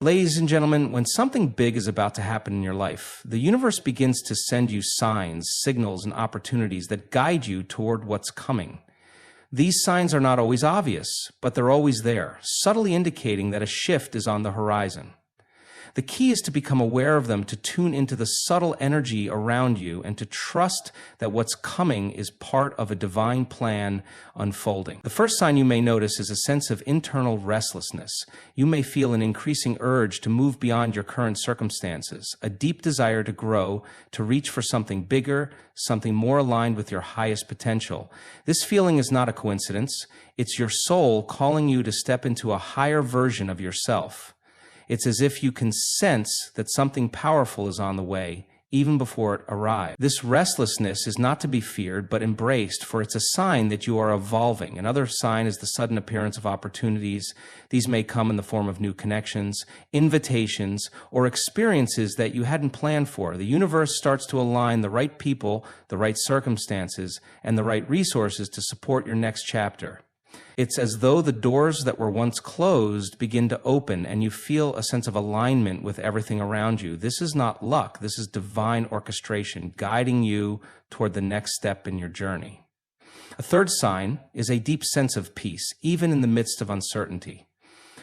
Ladies and gentlemen, when something big is about to happen in your life, the universe begins to send you signs, signals, and opportunities that guide you toward what's coming. These signs are not always obvious, but they're always there, subtly indicating that a shift is on the horizon. The key is to become aware of them, to tune into the subtle energy around you, and to trust that what's coming is part of a divine plan unfolding. The first sign you may notice is a sense of internal restlessness. You may feel an increasing urge to move beyond your current circumstances, a deep desire to grow, to reach for something bigger, something more aligned with your highest potential. This feeling is not a coincidence. It's your soul calling you to step into a higher version of yourself. It's as if you can sense that something powerful is on the way, even before it arrives. This restlessness is not to be feared, but embraced, for it's a sign that you are evolving. Another sign is the sudden appearance of opportunities. These may come in the form of new connections, invitations, or experiences that you hadn't planned for. The universe starts to align the right people, the right circumstances, and the right resources to support your next chapter. It's as though the doors that were once closed begin to open and you feel a sense of alignment with everything around you. This is not luck. This is divine orchestration guiding you toward the next step in your journey. A third sign is a deep sense of peace, even in the midst of uncertainty.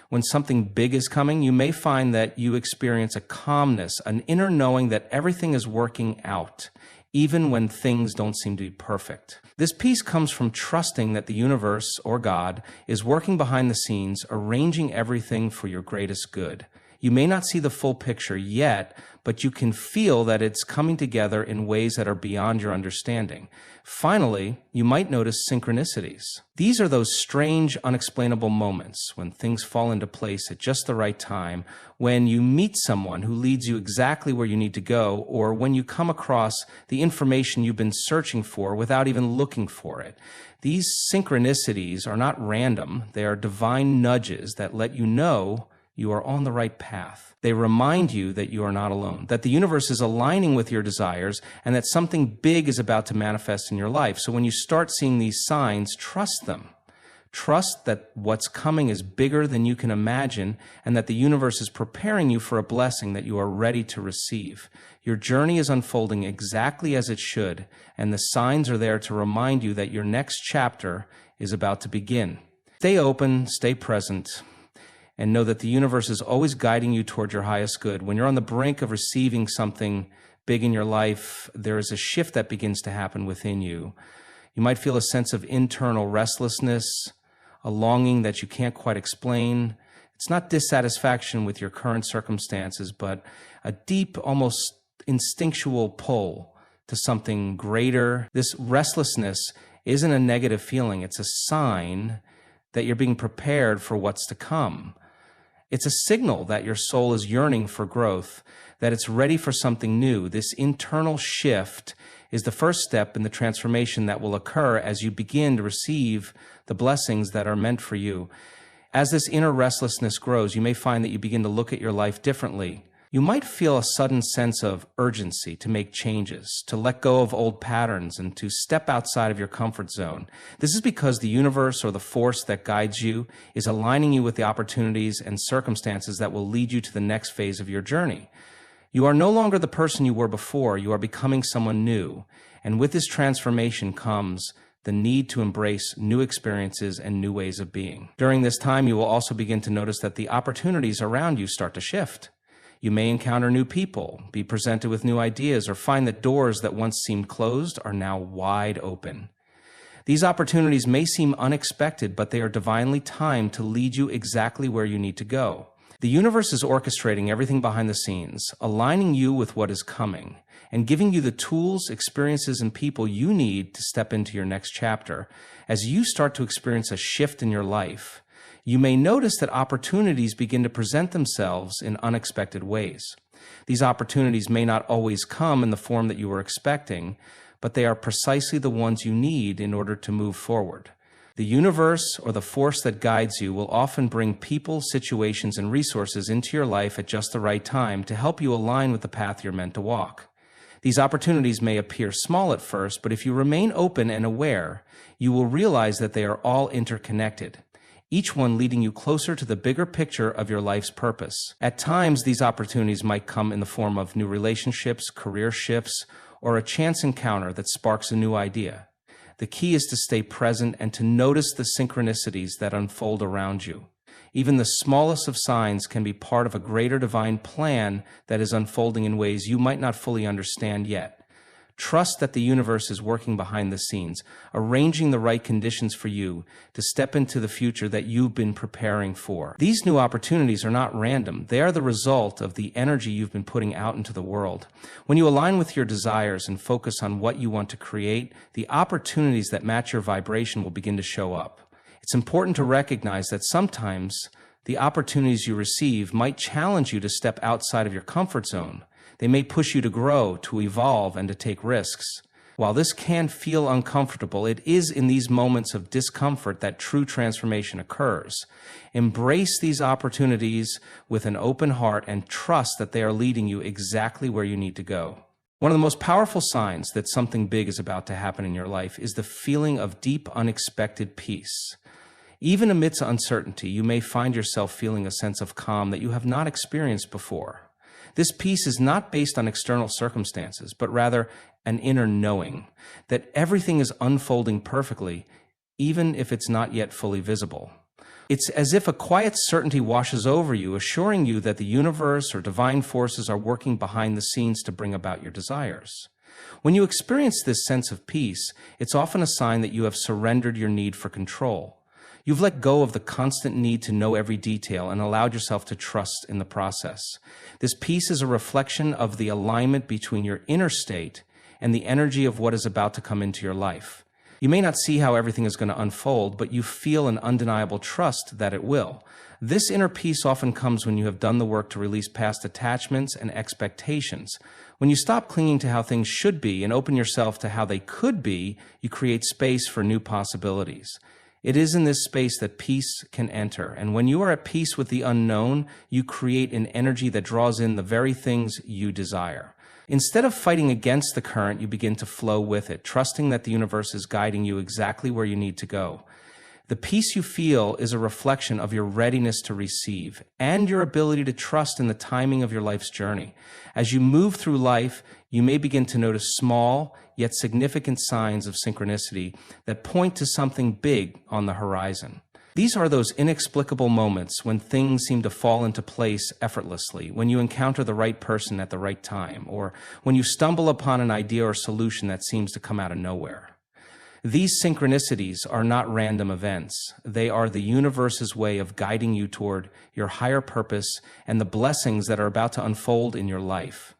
When something big is coming, you may find that you experience a calmness, an inner knowing that everything is working out, even when things don't seem to be perfect. This peace comes from trusting that the universe, or God, is working behind the scenes, arranging everything for your greatest good. You may not see the full picture yet, but you can feel that it's coming together in ways that are beyond your understanding. Finally, you might notice synchronicities. These are those strange, unexplainable moments when things fall into place at just the right time, when you meet someone who leads you exactly where you need to go, or when you come across the information you've been searching for without even looking for it. These synchronicities are not random. They are divine nudges that let you know you are on the right path. They remind you that you are not alone, that the universe is aligning with your desires, and that something big is about to manifest in your life. So when you start seeing these signs, trust them. Trust that what's coming is bigger than you can imagine, and that the universe is preparing you for a blessing that you are ready to receive. Your journey is unfolding exactly as it should, and the signs are there to remind you that your next chapter is about to begin. Stay open, stay present, and know that the universe is always guiding you toward your highest good. When you're on the brink of receiving something big in your life, there is a shift that begins to happen within you. You might feel a sense of internal restlessness, a longing that you can't quite explain. It's not dissatisfaction with your current circumstances, but a deep, almost instinctual pull to something greater. This restlessness isn't a negative feeling. It's a sign that you're being prepared for what's to come. It's a signal that your soul is yearning for growth, that it's ready for something new. This internal shift is the first step in the transformation that will occur as you begin to receive the blessings that are meant for you. As this inner restlessness grows, you may find that you begin to look at your life differently. You might feel a sudden sense of urgency to make changes, to let go of old patterns, and to step outside of your comfort zone. This is because the universe, or the force that guides you, is aligning you with the opportunities and circumstances that will lead you to the next phase of your journey. You are no longer the person you were before. You are becoming someone new. And with this transformation comes the need to embrace new experiences and new ways of being. During this time, you will also begin to notice that the opportunities around you start to shift. You may encounter new people, be presented with new ideas, or find that doors that once seemed closed are now wide open. These opportunities may seem unexpected, but they are divinely timed to lead you exactly where you need to go. The universe is orchestrating everything behind the scenes, aligning you with what is coming, and giving you the tools, experiences, and people you need to step into your next chapter. As you start to experience a shift in your life, you may notice that opportunities begin to present themselves in unexpected ways. These opportunities may not always come in the form that you were expecting, but they are precisely the ones you need in order to move forward. The universe, or the force that guides you, will often bring people, situations, and resources into your life at just the right time to help you align with the path you're meant to walk. These opportunities may appear small at first, but if you remain open and aware, you will realize that they are all interconnected. each one leading you closer to the bigger picture of your life's purpose. At times, these opportunities might come in the form of new relationships, career shifts, or a chance encounter that sparks a new idea. The key is to stay present and to notice the synchronicities that unfold around you. Even the smallest of signs can be part of a greater divine plan that is unfolding in ways you might not fully understand yet. Trust that the universe is working behind the scenes, arranging the right conditions for you to step into the future that you've been preparing for. These new opportunities are not random. They are the result of the energy you've been putting out into the world. When you align with your desires and focus on what you want to create, the opportunities that match your vibration will begin to show up. It's important to recognize that sometimes the opportunities you receive might challenge you to step outside of your comfort zone. They may push you to grow, to evolve, and to take risks. While this can feel uncomfortable, it is in these moments of discomfort that true transformation occurs. Embrace these opportunities with an open heart and trust that they are leading you exactly where you need to go. One of the most powerful signs that something big is about to happen in your life is the feeling of deep, unexpected peace. Even amidst uncertainty, you may find yourself feeling a sense of calm that you have not experienced before. This peace is not based on external circumstances, but rather an inner knowing that everything is unfolding perfectly, even if it's not yet fully visible. It's as if a quiet certainty washes over you, assuring you that the universe or divine forces are working behind the scenes to bring about your desires. When you experience this sense of peace, it's often a sign that you have surrendered your need for control. You've let go of the constant need to know every detail and allowed yourself to trust in the process. This peace is a reflection of the alignment between your inner state and the energy of what is about to come into your life. You may not see how everything is going to unfold, but you feel an undeniable trust that it will. This inner peace often comes when you have done the work to release past attachments and expectations. When you stop clinging to how things should be and open yourself to how they could be, you create space for new possibilities. It is in this space that peace can enter, and when you are at peace with the unknown, you create an energy that draws in the very things you desire. Instead of fighting against the current, you begin to flow with it, trusting that the universe is guiding you exactly where you need to go. The peace you feel is a reflection of your readiness to receive and your ability to trust in the timing of your life's journey. As you move through life, you may begin to notice small yet significant signs of synchronicity that point to something big on the horizon. These are those inexplicable moments when things seem to fall into place effortlessly, when you encounter the right person at the right time, or when you stumble upon an idea or solution that seems to come out of nowhere. These synchronicities are not random events. They are the universe's way of guiding you toward your higher purpose and the blessings that are about to unfold in your life.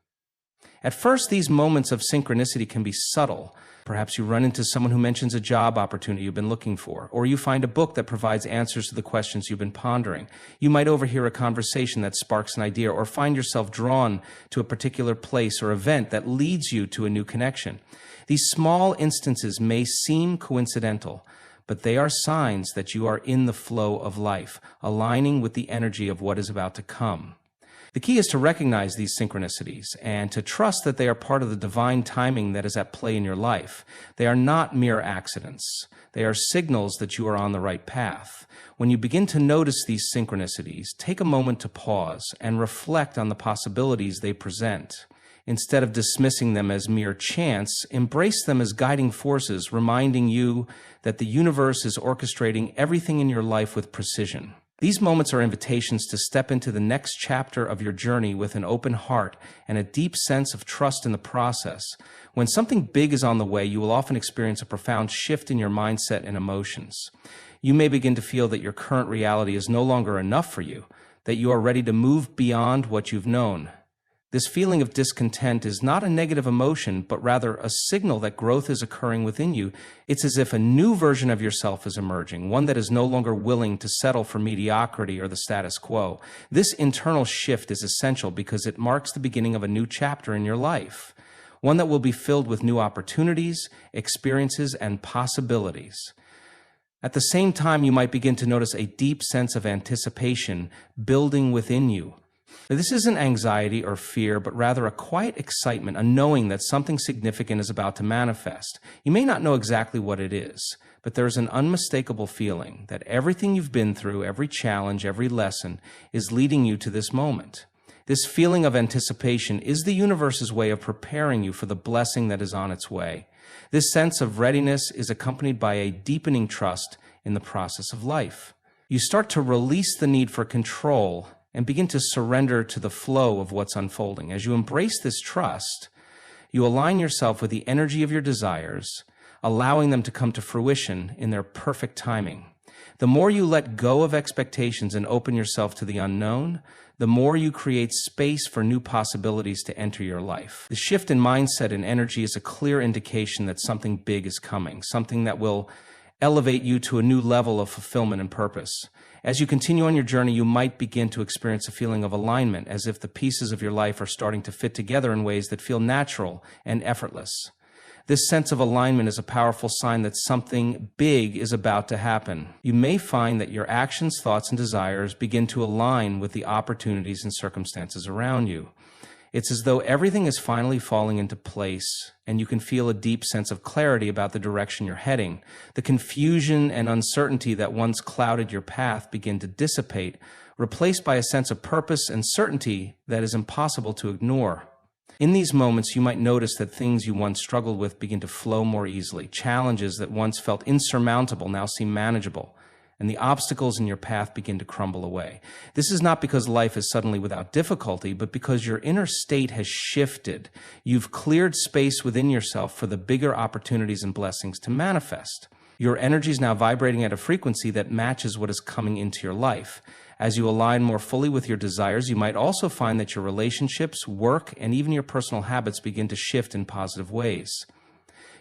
At first, these moments of synchronicity can be subtle. Perhaps you run into someone who mentions a job opportunity you've been looking for, or you find a book that provides answers to the questions you've been pondering. You might overhear a conversation that sparks an idea, or find yourself drawn to a particular place or event that leads you to a new connection. These small instances may seem coincidental, but they are signs that you are in the flow of life, aligning with the energy of what is about to come. The key is to recognize these synchronicities and to trust that they are part of the divine timing that is at play in your life. They are not mere accidents. They are signals that you are on the right path. When you begin to notice these synchronicities, take a moment to pause and reflect on the possibilities they present. Instead of dismissing them as mere chance, embrace them as guiding forces, reminding you that the universe is orchestrating everything in your life with precision. These moments are invitations to step into the next chapter of your journey with an open heart and a deep sense of trust in the process. When something big is on the way, you will often experience a profound shift in your mindset and emotions. You may begin to feel that your current reality is no longer enough for you, that you are ready to move beyond what you've known. This feeling of discontent is not a negative emotion, but rather a signal that growth is occurring within you. It's as if a new version of yourself is emerging, one that is no longer willing to settle for mediocrity or the status quo. This internal shift is essential because it marks the beginning of a new chapter in your life, one that will be filled with new opportunities, experiences, and possibilities. At the same time, you might begin to notice a deep sense of anticipation building within you. Now, this isn't anxiety or fear, but rather a quiet excitement, a knowing that something significant is about to manifest. You may not know exactly what it is, but there's an unmistakable feeling that everything you've been through, every challenge, every lesson, is leading you to this moment. This feeling of anticipation is the universe's way of preparing you for the blessing that is on its way. This sense of readiness is accompanied by a deepening trust in the process of life. You start to release the need for control and begin to surrender to the flow of what's unfolding. As you embrace this trust, you align yourself with the energy of your desires, allowing them to come to fruition in their perfect timing. The more you let go of expectations and open yourself to the unknown, the more you create space for new possibilities to enter your life. The shift in mindset and energy is a clear indication that something big is coming, something that will elevate you to a new level of fulfillment and purpose. As you continue on your journey, you might begin to experience a feeling of alignment, as if the pieces of your life are starting to fit together in ways that feel natural and effortless. This sense of alignment is a powerful sign that something big is about to happen. You may find that your actions, thoughts, and desires begin to align with the opportunities and circumstances around you. It's as though everything is finally falling into place, and you can feel a deep sense of clarity about the direction you're heading. The confusion and uncertainty that once clouded your path begin to dissipate, replaced by a sense of purpose and certainty that is impossible to ignore. In these moments, you might notice that things you once struggled with begin to flow more easily. Challenges that once felt insurmountable now seem manageable, and the obstacles in your path begin to crumble away. This is not because life is suddenly without difficulty, but because your inner state has shifted. You've cleared space within yourself for the bigger opportunities and blessings to manifest. Your energy is now vibrating at a frequency that matches what is coming into your life. As you align more fully with your desires, you might also find that your relationships, work, and even your personal habits begin to shift in positive ways.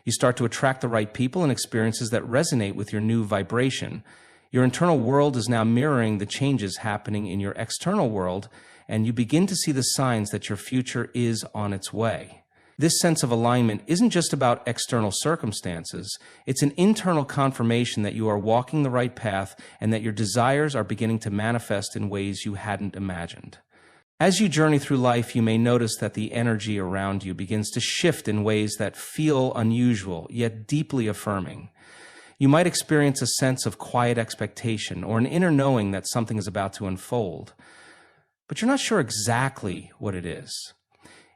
You start to attract the right people and experiences that resonate with your new vibration. Your internal world is now mirroring the changes happening in your external world, and you begin to see the signs that your future is on its way. This sense of alignment isn't just about external circumstances. It's an internal confirmation that you are walking the right path and that your desires are beginning to manifest in ways you hadn't imagined. As you journey through life, you may notice that the energy around you begins to shift in ways that feel unusual, yet deeply affirming. You might experience a sense of quiet expectation or an inner knowing that something is about to unfold, but you're not sure exactly what it is.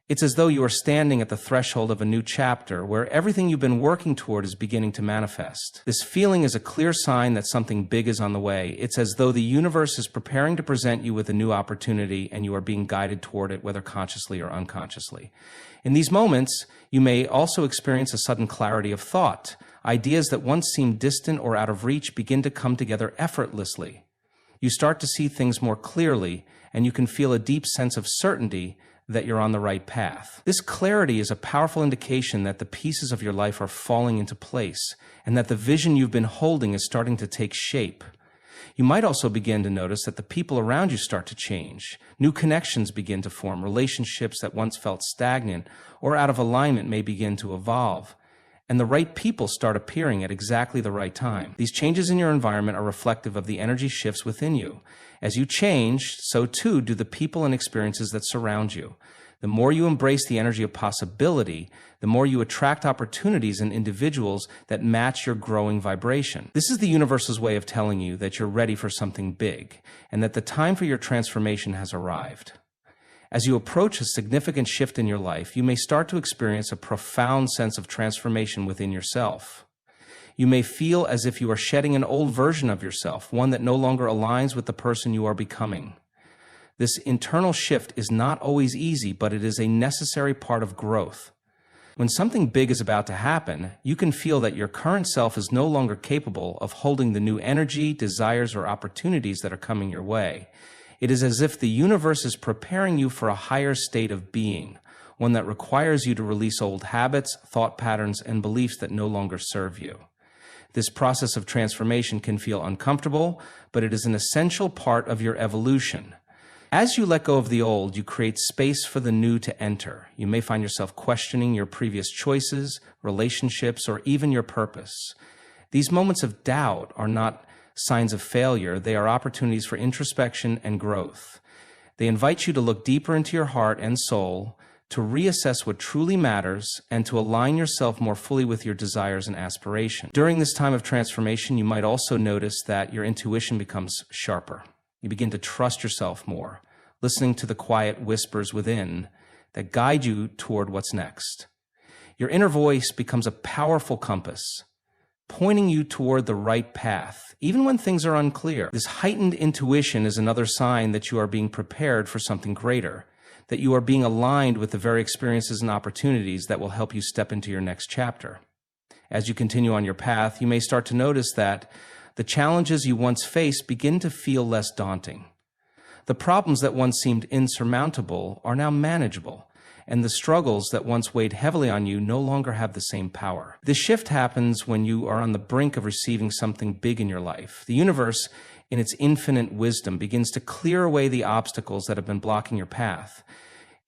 It's as though you are standing at the threshold of a new chapter where everything you've been working toward is beginning to manifest. This feeling is a clear sign that something big is on the way. It's as though the universe is preparing to present you with a new opportunity and you are being guided toward it, whether consciously or unconsciously. In these moments, you may also experience a sudden clarity of thought. Ideas that once seemed distant or out of reach begin to come together effortlessly. You start to see things more clearly, and you can feel a deep sense of certainty that you're on the right path. This clarity is a powerful indication that the pieces of your life are falling into place and that the vision you've been holding is starting to take shape. You might also begin to notice that the people around you start to change. New connections begin to form. Relationships that once felt stagnant or out of alignment may begin to evolve. And the right people start appearing at exactly the right time. These changes in your environment are reflective of the energy shifts within you. As you change, so too do the people and experiences that surround you. The more you embrace the energy of possibility, the more you attract opportunities and individuals that match your growing vibration. This is the universe's way of telling you that you're ready for something big and that the time for your transformation has arrived. As you approach a significant shift in your life, you may start to experience a profound sense of transformation within yourself. You may feel as if you are shedding an old version of yourself, one that no longer aligns with the person you are becoming. This internal shift is not always easy, but it is a necessary part of growth. When something big is about to happen, you can feel that your current self is no longer capable of holding the new energy, desires, or opportunities that are coming your way. It is as if the universe is preparing you for a higher state of being, one that requires you to release old habits, thought patterns, and beliefs that no longer serve you. This process of transformation can feel uncomfortable, but it is an essential part of your evolution. As you let go of the old, you create space for the new to enter. You may find yourself questioning your previous choices, relationships, or even your purpose. These moments of doubt are not signs of failure. They are opportunities for introspection and growth. They invite you to look deeper into your heart and soul, to reassess what truly matters, and to align yourself more fully with your desires and aspirations. During this time of transformation, you might also notice that your intuition becomes sharper. You begin to trust yourself more, listening to the quiet whispers within that guide you toward what's next. Your inner voice becomes a powerful compass, pointing you toward the right path, even when things are unclear. This heightened intuition is another sign that you are being prepared for something greater, that you are being aligned with the very experiences and opportunities that will help you step into your next chapter. As you continue on your path, you may start to notice that the challenges you once faced begin to feel less daunting. The problems that once seemed insurmountable are now manageable, and the struggles that once weighed heavily on you no longer have the same power. This shift happens when you are on the brink of receiving something big in your life. The universe, in its infinite wisdom, begins to clear away the obstacles that have been blocking your path.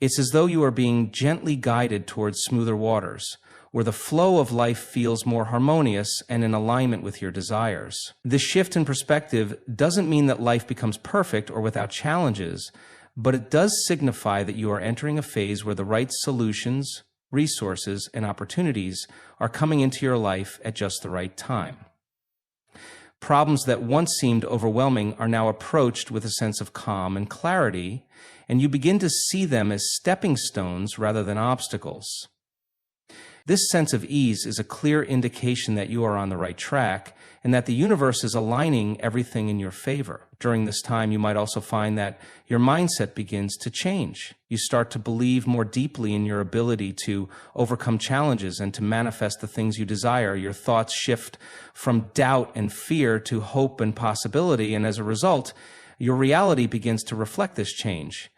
It's as though you are being gently guided towards smoother waters, where the flow of life feels more harmonious and in alignment with your desires. This shift in perspective doesn't mean that life becomes perfect or without challenges, but it does signify that you are entering a phase where the right solutions, resources, and opportunities are coming into your life at just the right time. Problems that once seemed overwhelming are now approached with a sense of calm and clarity, and you begin to see them as stepping stones rather than obstacles. This sense of ease is a clear indication that you are on the right track and that the universe is aligning everything in your favor. During this time, you might also find that your mindset begins to change. You start to believe more deeply in your ability to overcome challenges and to manifest the things you desire. Your thoughts shift from doubt and fear to hope and possibility, and as a result, your reality begins to reflect this change.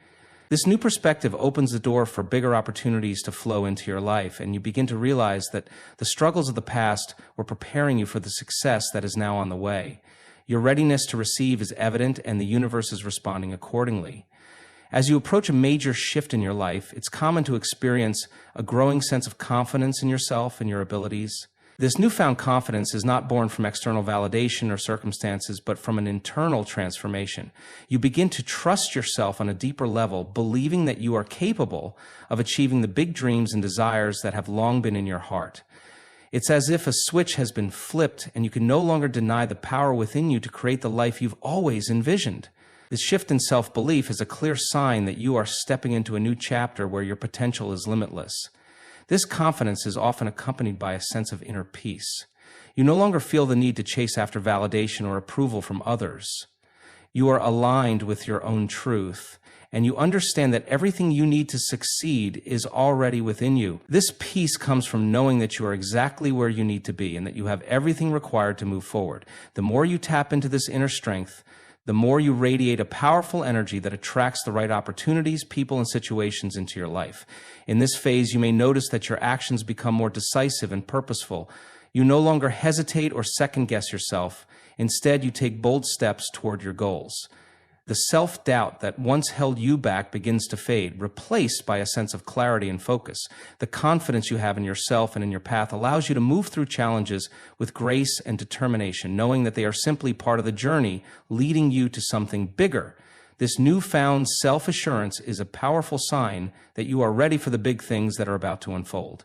This new perspective opens the door for bigger opportunities to flow into your life, and you begin to realize that the struggles of the past were preparing you for the success that is now on the way. Your readiness to receive is evident, and the universe is responding accordingly. As you approach a major shift in your life, it's common to experience a growing sense of confidence in yourself and your abilities. This newfound confidence is not born from external validation or circumstances, but from an internal transformation. You begin to trust yourself on a deeper level, believing that you are capable of achieving the big dreams and desires that have long been in your heart. It's as if a switch has been flipped and you can no longer deny the power within you to create the life you've always envisioned. This shift in self-belief is a clear sign that you are stepping into a new chapter where your potential is limitless. This confidence is often accompanied by a sense of inner peace. You no longer feel the need to chase after validation or approval from others. You are aligned with your own truth, and you understand that everything you need to succeed is already within you. This peace comes from knowing that you are exactly where you need to be and that you have everything required to move forward. The more you tap into this inner strength, the more you radiate a powerful energy that attracts the right opportunities, people, and situations into your life. In this phase, you may notice that your actions become more decisive and purposeful. You no longer hesitate or second-guess yourself. Instead, you take bold steps toward your goals. The self-doubt that once held you back begins to fade, replaced by a sense of clarity and focus. The confidence you have in yourself and in your path allows you to move through challenges with grace and determination, knowing that they are simply part of the journey leading you to something bigger. This newfound self-assurance is a powerful sign that you are ready for the big things that are about to unfold.